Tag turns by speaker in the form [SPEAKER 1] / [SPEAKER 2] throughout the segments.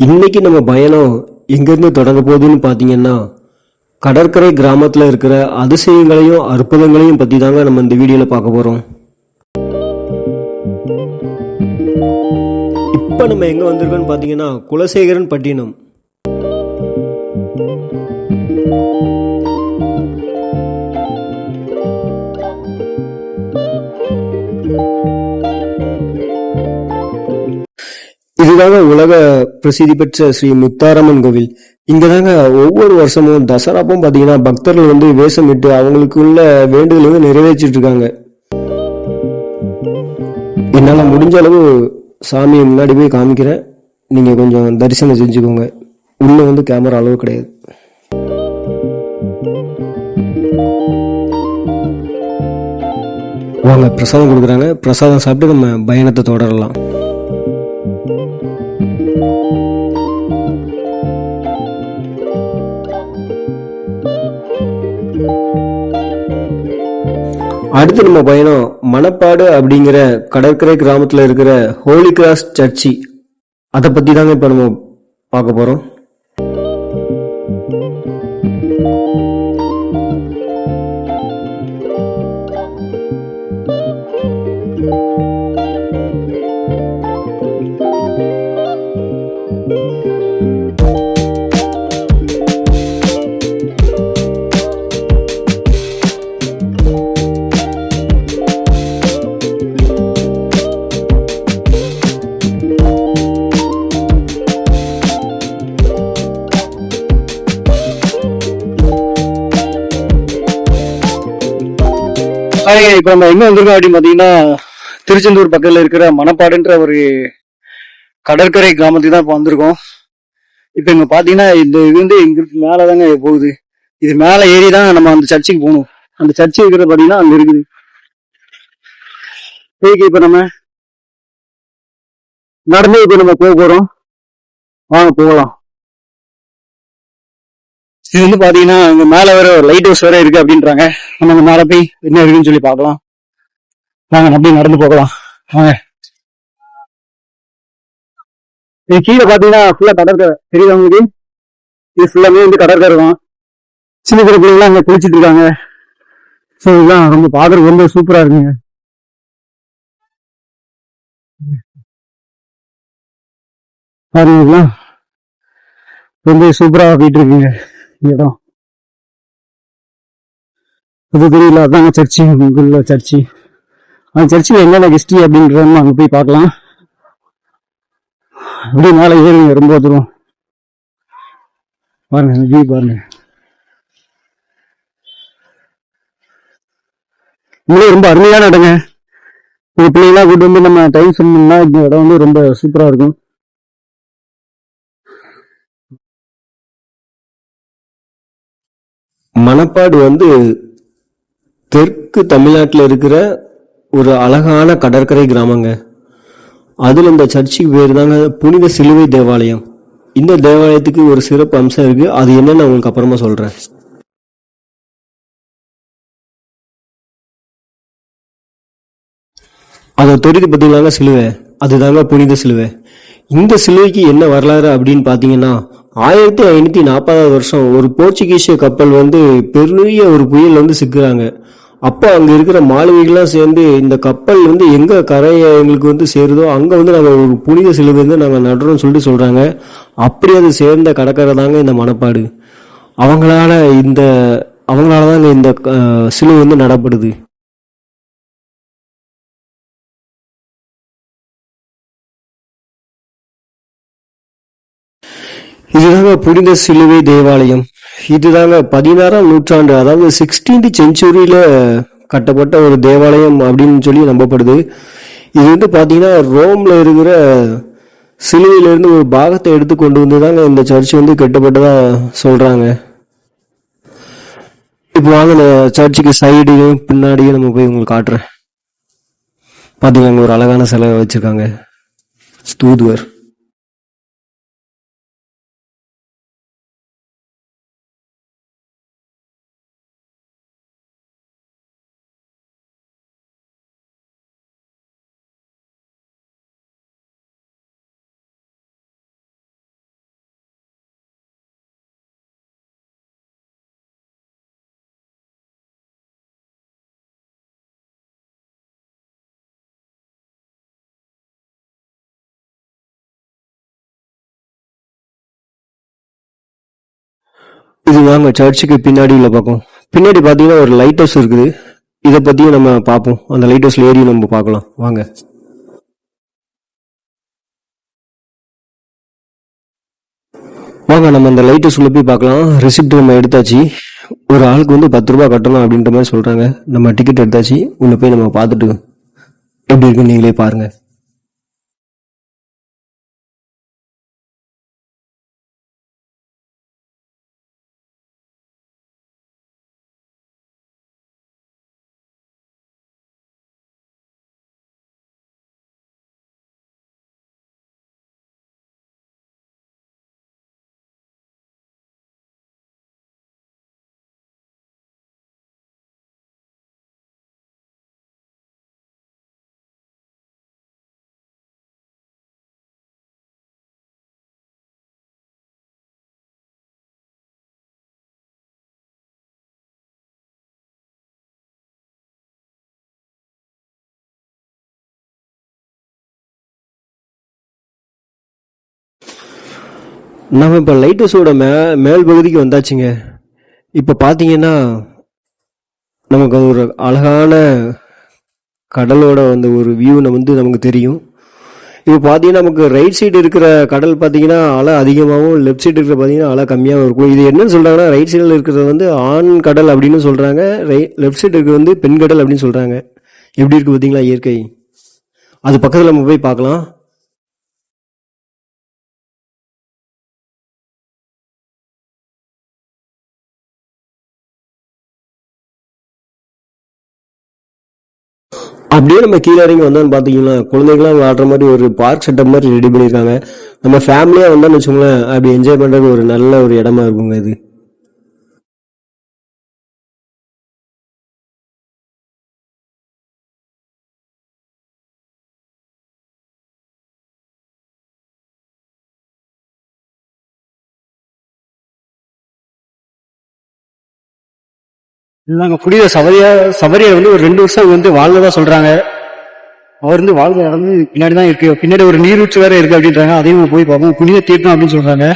[SPEAKER 1] இன்னைக்கு நம்ம பயணம் எங்கேருந்து தொடங்க போகுதுன்னு பார்த்தீங்கன்னா, கடற்கரை கிராமத்தில் இருக்கிற அதிசயங்களையும் அற்புதங்களையும் பற்றி தாங்க நம்ம இந்த வீடியோவில் பார்க்க போகிறோம். இப்போ நம்ம எங்கே வந்திருக்கோம்னு பார்த்தீங்கன்னா, குலசேகரன் பட்டினம். இதுதாங்க உலக பிரசித்தி பெற்ற ஸ்ரீ முத்தாரம்மன் கோவில். இங்கதாங்க ஒவ்வொரு வருஷமும் தசராப்பும் பாத்தீங்கன்னா பக்தர்கள் வந்து வேஷமிட்டு அவங்களுக்குள்ள வேண்டுதல் வந்து நிறைவேற்றிட்டு இருக்காங்க. என்னால முடிஞ்ச அளவு சாமியை முன்னாடி போய் காமிக்கிறேன், நீங்க கொஞ்சம் தரிசனம் செஞ்சுக்கோங்க. உள்ள வந்து கேமரா அளவு கிடையாது. வாங்க பிரசாதம் கொடுக்குறாங்க, பிரசாதம் சாப்பிட்டு நம்ம பயணத்தை தொடரலாம். அடுத்து நம்ம பயணம் மணப்பாடு அப்படிங்கிற கடற்கரை கிராமத்துல இருக்கிற ஹோலி கிராஸ் சர்ச்சி. அதை பத்தி தாங்க இப்ப நம்ம பார்க்க போறோம். இப்ப நம்ம எங்க வந்திருக்கோம் அப்படின்னு பாத்தீங்கன்னா, திருச்செந்தூர் பக்கத்துல இருக்கிற மணப்பாடுன்ற ஒரு கடற்கரை கிராமத்துக்கு தான் இப்ப வந்திருக்கோம். இப்ப இங்க பாத்தீங்கன்னா இந்த இது வந்து இங்க மேலதாங்க போகுது. இது மேல ஏறி தான் நம்ம அந்த சர்ச்சுக்கு போகணும். அந்த சர்ச்சு இருக்கிறது பாத்தீங்கன்னா அங்க இருக்குது. இப்ப நம்ம நடந்து இப்ப நம்ம போக போறோம். வாங்க போகலாம். இது வந்து பாத்தீங்கன்னா இங்க மேல வேற ஒரு லைட் ஹவுஸ் வேற இருக்கு அப்படின்றாங்க. நம்ம மேல போய் என்ன இருக்குன்னு சொல்லி பாக்கலாம். வாங்க அப்படியே நடந்து போகலாம். வாங்க. இது கீழே பாத்தீங்கன்னா ஃபுல்லா கடற்கரை தெரியுதா உங்களுக்கு? இது ஃபுல்லாமே வந்து கடற்கரை தான். சின்ன சின்ன பிள்ளைங்களாம் அங்க குளிச்சுட்டு இருக்காங்க. ஸோ இதுதான் ரொம்ப பாக்குறதுக்கு ரொம்ப சூப்பரா இருக்குங்க. பாருங்க ரொம்ப சூப்பரா போயிட்டு இருக்குங்க இடம். அது தெரியல, அதாங்க சர்ச்சு, உள்ள சர்ச்சு. அந்த சர்ச்சில் என்னென்ன ஹிஸ்டரி அப்படின்றத அங்க போய் பார்க்கலாம். அப்படியே மேலே ஏறுங்க ரொம்ப தூரம். பாருங்க வியூ பாருங்க. இங்கே ரொம்ப அருமையான இடங்க. இந்த பிள்ளைங்களாம் கூட்டு வந்து நம்ம டைம் ஸ்பெண்ட் பண்ணா இந்த இடம் வந்து ரொம்ப சூப்பரா இருக்கும். மணப்பாடு வந்து தெற்கு தமிழ்நாட்டில் இருக்கிற ஒரு அழகான கடற்கரை கிராமங்க. அதுல இந்த சர்ச்சுக்கு பேர் தாங்க புனித சிலுவை தேவாலயம். இந்த தேவாலயத்துக்கு ஒரு சிறப்பு அம்சம் இருக்கு, அது என்னன்னு உங்களுக்கு அப்புறமா சொல்றேன். அதை தெரிஞ்சு பார்த்தீங்களாங்க சிலுவை, அதுதாங்க புனித சிலுவை. இந்த சிலுவைக்கு என்ன வரலாறு அப்படின்னு பாத்தீங்கன்னா, 1540 வருஷம் ஒரு போர்ச்சுகீசிய கப்பல் வந்து பெரிய ஒரு புயல் வந்து சிக்குறாங்க. அப்போ அங்க இருக்கிற மாலுமிகள்லாம் சேர்ந்து இந்த கப்பல் வந்து எங்க கரையை எங்களுக்கு வந்து சேருதோ அங்க வந்து நாங்க ஒரு புனித சிலுவை வந்து நாங்க நடுறோம்னு சொல்லிட்டு சொல்றாங்க. அப்படி அது சேர்ந்த கடற்கரை தாங்க இந்த மணப்பாடு. அவங்களால இந்த அவங்களாலதாங்க இந்த சிலுவை வந்து நடப்படுது. இதுதாங்க புனித சிலுவை தேவாலயம். இதுதாங்க 16ஆம் நூற்றாண்டு, அதாவது 16th செஞ்சுரியில கட்டப்பட்ட ஒரு தேவாலயம் அப்படின்னு சொல்லி நம்பப்படுது. இது வந்து பாத்தீங்கன்னா ரோம்ல இருக்கிற சிலுவையில இருந்து ஒரு பாகத்தை எடுத்து கொண்டு வந்துதாங்க இந்த சர்ச் வந்து கட்டப்பட்டதா சொல்றாங்க. இப்போ வாங்க சர்ச்சுக்கு சைடையும் பின்னாடியும் நம்ம போய் உங்களுக்கு காட்டுறேன். பாத்தீங்கன்னா ஒரு அழகான சிலை வச்சிருக்காங்க, தூதுவர். இது வாங்க சர்ச்சுக்கு பின்னாடி உள்ள பக்கம். பின்னாடி பார்த்தீங்கன்னா ஒரு லைட் ஹவுஸ் இருக்குது. இதை பற்றியும் நம்ம பார்ப்போம். அந்த லைட் ஹவுஸ்ல ஏறி நம்ம பார்க்கலாம் வாங்க. வாங்க நம்ம அந்த லைட் ஹவுஸ் உள்ள போய் பார்க்கலாம். ரெசிப்ட் நம்ம எடுத்தாச்சு. ஒரு ஆளுக்கு வந்து 10 ரூபாய் கட்டணும் அப்படின்ற மாதிரி சொல்றாங்க. நம்ம டிக்கெட் எடுத்தாச்சு. உள்ள போய் நம்ம பார்த்துட்டு எப்படி இருக்குன்னு நீங்களே பாருங்க. நம்ம இப்போ லைட் ஹவுஸோட மேல் பகுதிக்கு வந்தாச்சுங்க. இப்போ பார்த்தீங்கன்னா நமக்கு ஒரு அழகான கடலோட அந்த ஒரு வியூ நமக்கு தெரியும். இப்போ பார்த்தீங்கன்னா நமக்கு ரைட் சைடு இருக்கிற கடல் பார்த்தீங்கன்னா அலை அதிகமாகவும், லெஃப்ட் சைடு இருக்கிற பார்த்தீங்கன்னா அலை கம்மியாகவும் இருக்கும். இது என்னன்னு சொல்றாங்கன்னா, ரைட் சைடில் இருக்கிறது வந்து ஆண் கடல் அப்படின்னு சொல்றாங்க, லெஃப்ட் சைடு இருக்கிறது வந்து பெண் கடல் அப்படின்னு சொல்றாங்க. எப்படி இருக்கு பார்த்தீங்களா இயற்கை? அது பக்கத்தில் நம்ம போய் பார்க்கலாம். அப்படியே நம்ம கீழே இறங்கி வந்தோம்னு பார்த்தீங்கன்னா குழந்தைங்களாம் விளையாடுற மாதிரி ஒரு பார்க் செட்டப் மாதிரி ரெடி பண்ணியிருக்காங்க. நம்ம ஃபேமிலியாக வந்தோம்னு வச்சுக்கோங்களேன், அப்படி என்ஜாய் பண்ணுறதுக்கு ஒரு நல்ல ஒரு இடமா இருக்குங்க இது.
[SPEAKER 2] இதுதாங்க புனித சபரியார் வந்து ஒரு 2 வருஷம் வந்து வாழ்ந்ததா சொல்றாங்க. அவர் வந்து வாழ்ந்த இடம் வந்து பின்னாடி தான் இருக்கு. பின்னாடி ஒரு நீரூற்று வேற இருக்கு அப்படின்றாங்க. அதையும் நம்ம போய் பார்ப்போம். புனித தீர்த்தம் அப்படின்னு சொல்றாங்க.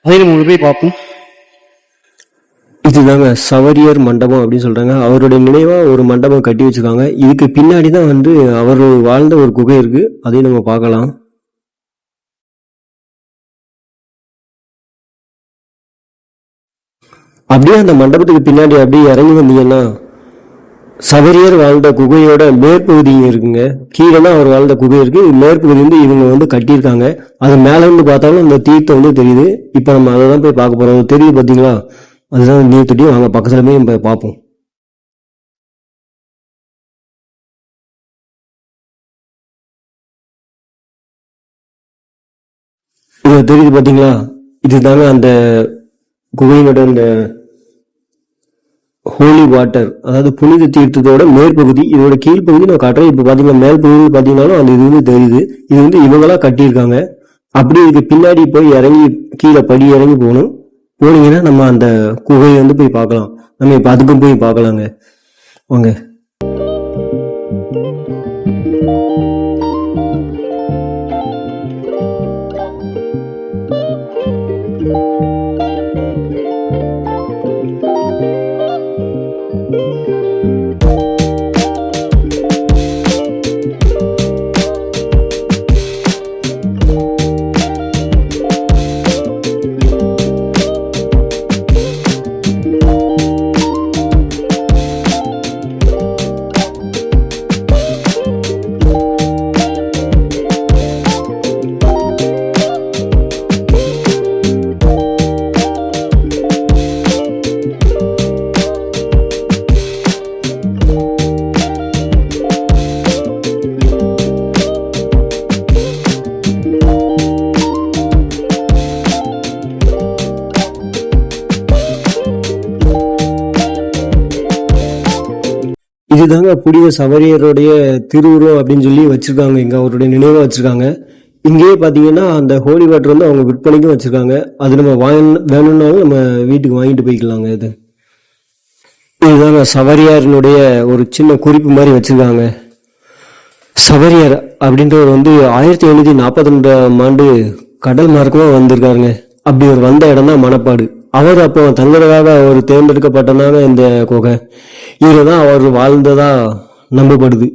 [SPEAKER 2] அதையும் நம்ம போய் பார்ப்போம்.
[SPEAKER 1] இதுதாங்க சவரியர் மண்டபம் அப்படின்னு சொல்றாங்க. அவருடைய நினைவா ஒரு மண்டபம் கட்டி வச்சிருக்காங்க. இதுக்கு பின்னாடி தான் வந்து அவர் வாழ்ந்த ஒரு குகை இருக்கு. அதையும் நம்ம பார்க்கலாம். அப்படியே அந்த மண்டபத்துக்கு பின்னாடி அப்படியே இறங்கி வந்தீங்கன்னா சவரியர் வாழ்ந்த குகையோட மேற்பகுதி இருக்குங்க. கீழே தான் அவர் வாழ்ந்த குகை இருக்கு. மேற்பகுதி வந்து இவங்க வந்து கட்டியிருக்காங்க. அது மேல இருந்து பார்த்தாலும் அந்த தீர்த்தம் வந்து தெரியுது. இப்ப நம்ம அதை தான் போய் பார்க்க போறோம். தெரியுது பாத்தீங்களா? அதுதான் நீர் தொட்டி. வாங்க பக்கத்துல போய் நம்ம பார்ப்போம். இது தெரியுது பாத்தீங்களா? இதுதாங்க அந்த குகையினோட அந்த ஹோலி வாட்டர், அதாவது புனித தீர்த்தத்தோட மேற்பகுதி. இதோட கீழ்ப்பகுதி நான் காட்டுறேன். இப்ப பாத்தீங்கன்னா மேல் பகுதி பாத்தீங்கன்னாலும் அந்த இது வந்து தெரியுது. இது வந்து இவங்களா கட்டியிருக்காங்க. அப்படி இதுக்கு பின்னாடி போய் இறங்கி கீழே படி இறங்கி போகணும். போனீங்கன்னா நம்ம அந்த குகையை வந்து போய் பார்க்கலாம். நம்ம இப்ப அதுக்கும் போய் பார்க்கலாங்க வாங்க. இதுதாங்க புனித சவரியருடைய திருவுருவம் அப்படின்னு சொல்லி வச்சிருக்காங்க. இங்க அவருடைய நினைவா வச்சிருக்காங்க. இங்கேயே பாத்தீங்கன்னா அந்த ஹோலி வாட்டர் வந்து அவங்க விற்பனைக்கும் வச்சிருக்காங்க. அது நம்ம வேணும்னாலும் நம்ம வீட்டுக்கு வாங்கிட்டு போய்க்கலாங்க. இதுதாங்க சவரியாரினுடைய ஒரு சின்ன குறிப்பு மாதிரி வச்சிருக்காங்க. சவரியார் அப்படின்றவர் வந்து 1742 கடல் மார்க்கமா வந்திருக்காருங்க. அப்படி ஒரு வந்த இடம் தான் மணப்பாடு. அவர் அப்போ தங்குறதாக அவர் தேர்ந்தெடுக்கப்பட்டதாங்க இந்த குகை. இதுல தான் அவர் வாழ்ந்ததா நம்பப்படுது.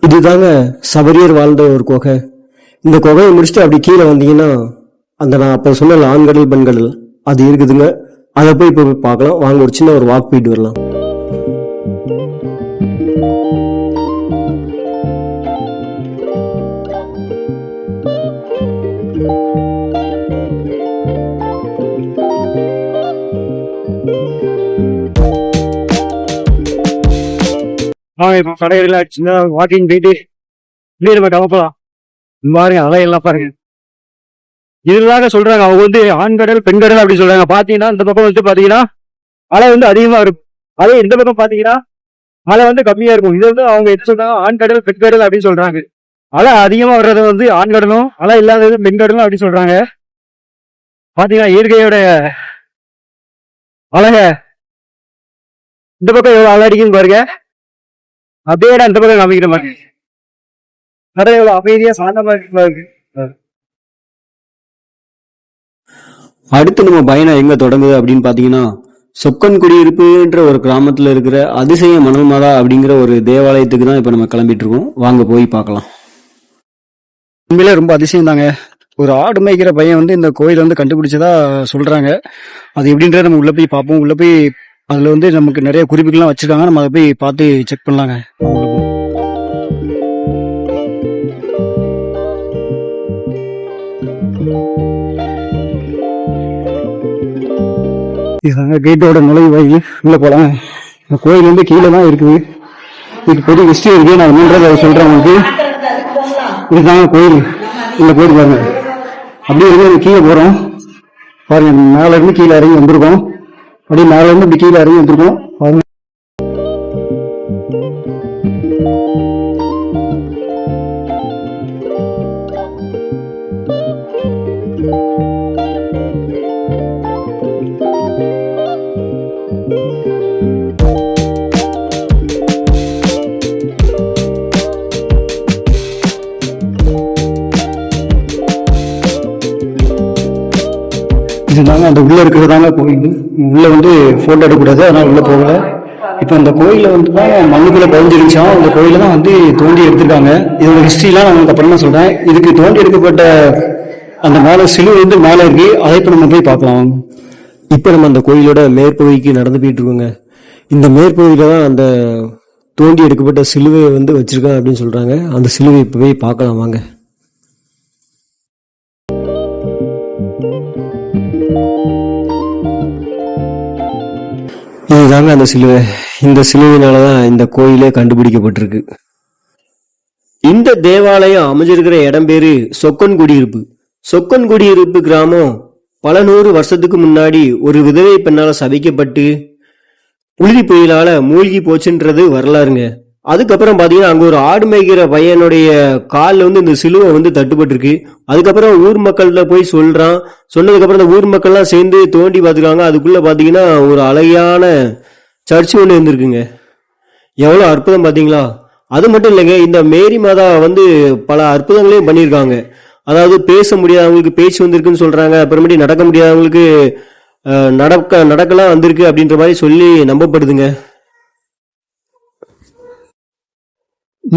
[SPEAKER 1] இதுதாங்க சபரியர் வாழ்ந்த ஒரு குகை. இந்த குகையை முடிச்சுட்டு அப்படி கீழே வந்தீங்கன்னா அந்த நான் அப்ப சொன்ன ஆண்கடல் பெண்கடல் அது இருக்குதுங்க. அதை போய் இப்போ பார்க்கலாம் வாங்க. ஒரு சின்ன ஒரு வாக் போயிட்டு வரலாம்.
[SPEAKER 2] இப்போ கடையில சின்ன வாக்கிங் போயிட்டு இப்படியே நம்ம கிளப்பலாம். பாருங்க அலையெல்லாம் பாருங்க. இதுதாங்க சொல்றாங்க அவங்க வந்து ஆண்கடல் பெண்கடல் அப்படின்னு சொல்றாங்க. பாத்தீங்கன்னா இந்த பக்கம் வந்து பாத்தீங்கன்னா அலை வந்து அதிகமா இருக்கும், அதே இந்த பக்கம் பாத்தீங்கன்னா அலை வந்து கம்மியா இருக்கும். இது வந்து அவங்க என்ன சொல்றாங்க, ஆண்கடல் பெண்கடல் அப்படின்னு சொல்றாங்க. அலை அதிகமா வர்றது வந்து ஆண்கடலும், அலை இல்லாதது பெண்கடலும் அப்படின்னு சொல்றாங்க. பாத்தீங்கன்னா இயற்கையோட அழக இந்த பக்கம் எவ்வளவு அலை அடிக்குன்னு பாருங்க. அப்படியே அந்த பக்கம் காமிக்கிற மாதிரி கடை எவ்வளவு அமைதியா சாந்தமா இருக்கு.
[SPEAKER 1] அடுத்து நம்ம பயணம் எங்க தொடங்குது அப்படின்னு பாத்தீங்கன்னா சொக்கன் குடியிருப்புன்ற ஒரு கிராமத்துல இருக்கிற அதிசய மணல் மாதா அப்படிங்கிற ஒரு தேவாலயத்துக்கு தான் இப்ப நம்ம கிளம்பிட்டு இருக்கோம். வாங்க போய் பார்க்கலாம்.
[SPEAKER 2] உண்மையிலே ரொம்ப அதிசயம் தாங்க. ஒரு ஆடு மேய்க்கிற பையன் வந்து இந்த கோயிலை வந்து கண்டுபிடிச்சதா சொல்றாங்க. அது எப்படின்றத நம்ம உள்ள போய் பார்ப்போம். உள்ள போய் அதுல வந்து நமக்கு நிறைய குறிப்புகள்லாம் வச்சிருக்காங்க. நம்ம அதை போய் பார்த்து செக் பண்ணலாங்க. இதுதாங்க கேட்டோட நுழைவாயில். உள்ள போலாம். இந்த கோயில் வந்து கீழே தான் இருக்குது. இதுக்கு பெரிய ஹிஸ்டரி இருக்கு. நான் என்னன்றதை சொல்றேன் உங்களுக்கு. இதுதாங்க கோயில். இந்த கோயில் பாருங்க. அப்படியே இருந்து கீழே போறோம் பாருங்க. மேல இருந்து கீழே இறங்கி வந்திருக்கோம். அப்படியே மேல இருந்து இப்படி கீழே இறங்கி வந்திருக்கோம் பாருங்க. இதுதாங்க அந்த உள்ள இருக்கிறதாங்க கோயில். உள்ள வந்து போட்டோ எடுக்கக்கூடாது, அதனால உள்ள போகல. இப்ப இந்த கோயில வந்து தான் மண்ணுக்குள்ள பதிஞ்சிருந்துச்சான். அந்த கோயில தான் வந்து தோண்டி எடுத்திருக்காங்க. இதோட ஹிஸ்டரிலாம் நான் உங்களுக்கு அப்புறமா சொல்றேன். இதுக்கு தோண்டி எடுக்கப்பட்ட அந்த மேல சிலுவை வந்து மேல இருக்கு. அதை இப்ப நம்ம போய் பார்க்கலாம்.
[SPEAKER 1] இப்ப நம்ம அந்த கோயிலோட மேற்பகுதிக்கு நடந்து போயிட்டு இருக்கோங்க. இந்த மேற்பகுதியில தான் அந்த தோண்டி எடுக்கப்பட்ட சிலுவையை வந்து வச்சிருக்காங்க அப்படின்னு சொல்றாங்க. அந்த சிலுவை இப்ப போய் பார்க்கலாம் வாங்க. இதுதாங்க அந்த சிலுவை. இந்த சிலுவையினாலதான் இந்த கோயிலே கண்டுபிடிக்கப்பட்டிருக்கு. இந்த தேவாலயம் அமைஞ்சிருக்கிற இடம் பேரு சொக்கன் குடியிருப்பு. சொக்கன் குடியிருப்பு கிராமம் பல 100 வருஷத்துக்கு முன்னாடி ஒரு விதவை பெண்ணால சபிக்கப்பட்டு புழுதி புயலால மூழ்கி போச்சுன்றது வரலாறுங்க. அதுக்கப்புறம் பாத்தீங்கன்னா அங்க ஒரு ஆடு மேய்க்கிற பையனுடைய காலில் வந்து இந்த சிலுவை வந்து தட்டுப்பட்டிருக்கு. அதுக்கப்புறம் ஊர் மக்கள்கிட்ட போய் சொல்றான். சொன்னதுக்கு அப்புறம் இந்த ஊர் மக்கள்லாம் சேர்ந்து தோண்டி பார்த்துக்காங்க. அதுக்குள்ள பாத்தீங்கன்னா ஒரு அழகான சர்ச் ஒன்று இருந்திருக்குங்க. எவ்வளவு அற்புதம் பாத்தீங்களா? அது மட்டும் இல்லைங்க, இந்த மேரி மாதா வந்து பல அற்புதங்களையும் பண்ணியிருக்காங்க. அதாவது பேச முடியாதவங்களுக்கு பேச்சு வந்திருக்குன்னு சொல்றாங்க. அப்புறமேட்டி நடக்க முடியாதவங்களுக்கு நடக்கலாம் வந்திருக்கு அப்படின்ற மாதிரி சொல்லி நம்பப்படுதுங்க.